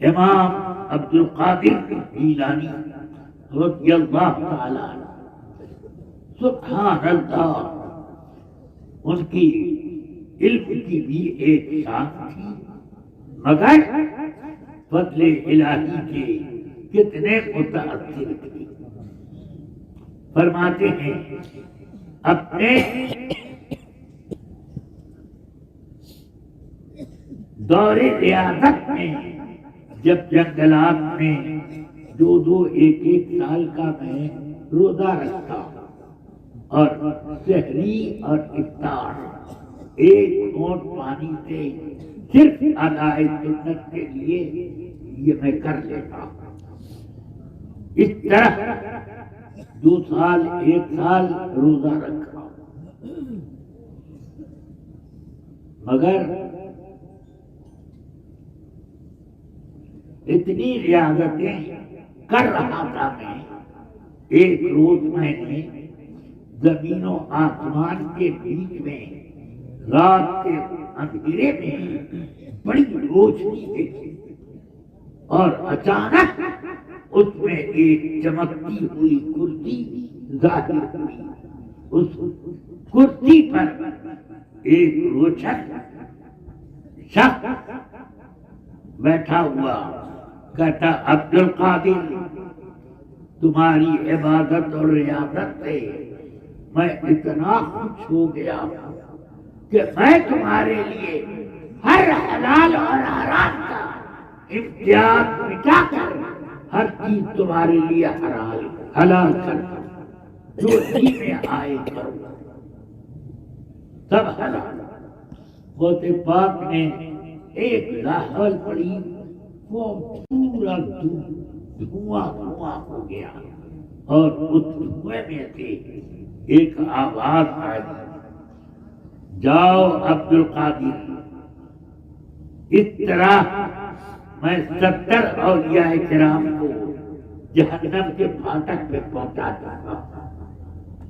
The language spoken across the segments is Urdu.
امام عبد القادر جیلانی رضی اللہ تعالی عنہ، سبحان اللہ، ان کی علم کی بھی ایک شان تھی، مگر فضل الہی کے کتنے متاثر تھے۔ فرماتے ہیں اپنے دور ریاضت میں جب جنگلات میں دو ایک سال کا میں روزہ رکھتا اور سحری اور افطار ایک گھونٹ پانی سے صرف ادائے سنت کے لیے یہ میں کر لیتا۔ اس طرح 2 سال 1 سال روزہ رکھا، مگر اتنی ریاضتیں کر رہا تھا میں، ایک روز میں نے زمین و آسمان کے بیچ میں رات کے اندھیرے میں بڑی روشنی دیکھی اور اچانک اس میں ایک چمکتی ہوئی کرسی ظاہر ہوئی۔ اس کرسی پر ایک روشن شخص بیٹھا ہوا، کہتا عبد القادر، تمہاری عبادت اور ریاضت سے میں اتنا خوش ہو گیا کہ میں تمہارے لیے ہر حلال اور حرام کا امتیاز مٹا کر ہر چیز تمہارے لیے حلال کر جو جی میں آئے کروں سب حلال۔ غوث پاک نے ایک لاحول پڑی، وہ پورا دھواں ہو گیا اور اس دھوئے میں سے ایک آواز آئی، جاؤ عبد القادر، اس طرح میں 70 اولیاء کرام کو جہنم کے پھاٹک پہ پہنچا دوں گا،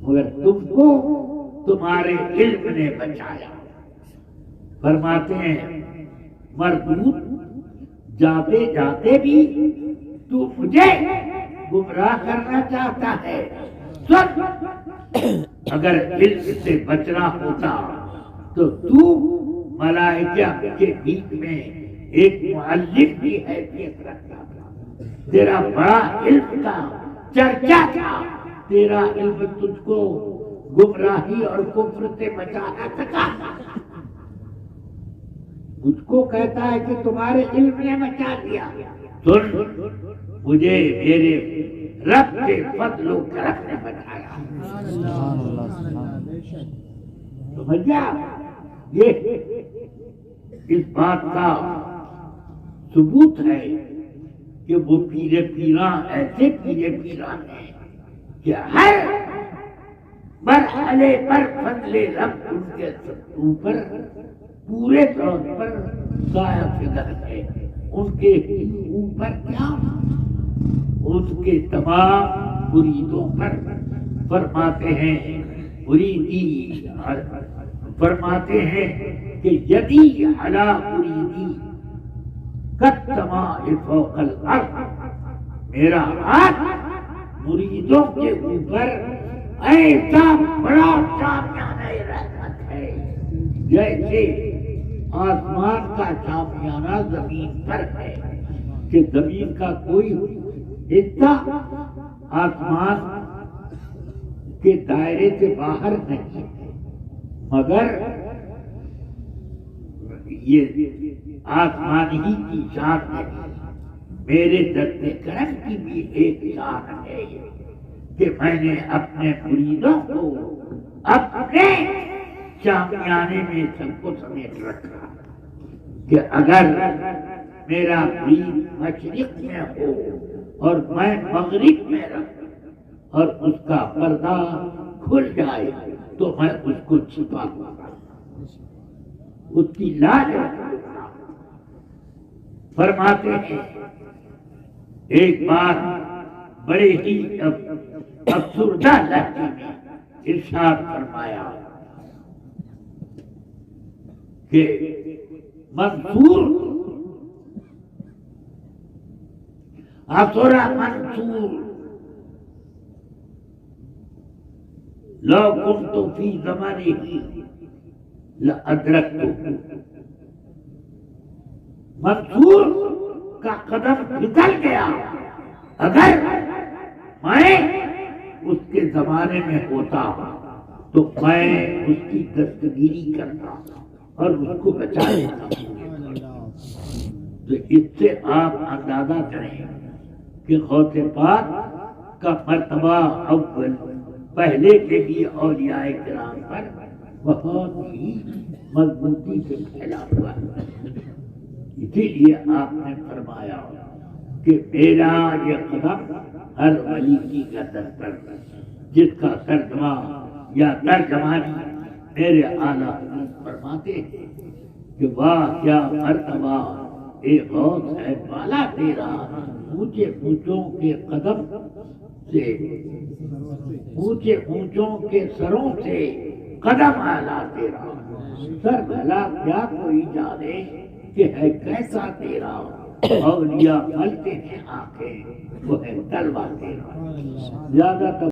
مگر تم کو تمہارے علم نے بچایا۔ فرماتے ہیں مردود جاتے جاتے بھی تو مجھے گمراہ کرنا چاہتا ہے، اگر علم سے بچنا ہوتا تو ملائکہ کے بیچ میں ایک معلم کی حیثیت رکھتا تھا، تیرا بڑا علم کا چرچا تھا، تیرا علم تجھ کو گمراہی اور کفر سے بچا نہ سکا، مجھ کو کہتا ہے کہ تمہارے علم نے بچا دیا۔ سن، مجھے میرے رب کے فضل و کرم نے بچایا۔ سمجھ گیا؟ یہ اس بات کا ثبوت ہے کہ وہ پیرے پیران ایسے پیرے پیران ہیں کہ ہر مرحلے پر فضل رب ان کے اوپر پورے طور پر سایہ فکر ہے۔ ان کے اوپر کیا، ان کے تمام مریدوں پر فرماتے ہیں، مریدی فرماتے ہیں کہ یدی علی مریدی کالسماء فوق الارض، میرا ہاتھ مریدوں کے اوپر ایسا بڑا شامیانہ رحمت ہے جیسے آسمان کا شامیانہ زمین پر ہے، کہ زمین کا کوئی حصہ آسمان کے دائرے سے باہر نہیں ہے، مگر یہ آسمان ہی کی شان ہے۔ میرے دست کرم کی بھی ایک شان ہے کہ میں نے اپنے مریدوں کو اپنے شامیانے میں سب کو سمیٹ رکھا، کہ اگر میرا مرید مشرق میں ہو اور میں مغرب میں رہوں اور اس کا پردہ کھل جائے تو میں اس کو چھپا دوں گا، اس کی لاج رکھوں۔ فرماتے ہیں ایک بار بڑے ہی افسردہ لہجے میں ارشاد فرمایا کہ منصور عصر منصور لو كنت في زمانه لأدركته. منصور کا قدم پھسل گیا، اگر میں اس کے زمانے میں ہوتا تو میں اس کی دستگیری کرتا اور اس کو بچا لیتا. تو اس سے آپ اندازہ کریں کہ غوث پاک کا مرتبہ اول پہلے کے لیے اولیاء کرام پر بہت ہی مضبوطی سے پھیلا ہوا ہے. اسی لیے آپ نے فرمایا کہ میرا یہ قدم ہر ولی کی گردن پر، جس کا ترجمہ یا ترجمانی میرے اعلیٰ حضرت فرماتے ہیں کہ واہ کیا مرتبہ اے غوث ہے بالا تیرا، اونچے اونچوں کے قدم سے، اونچے اونچوں کے سروں سے قدم اعلیٰ تیرا، سر بھلا کیا کوئی جانے کہ ہے کیسا تیرا. اولیاء پھلتے ہیں آنکھیں، وہ ہے تلوا تیرا. زیادہ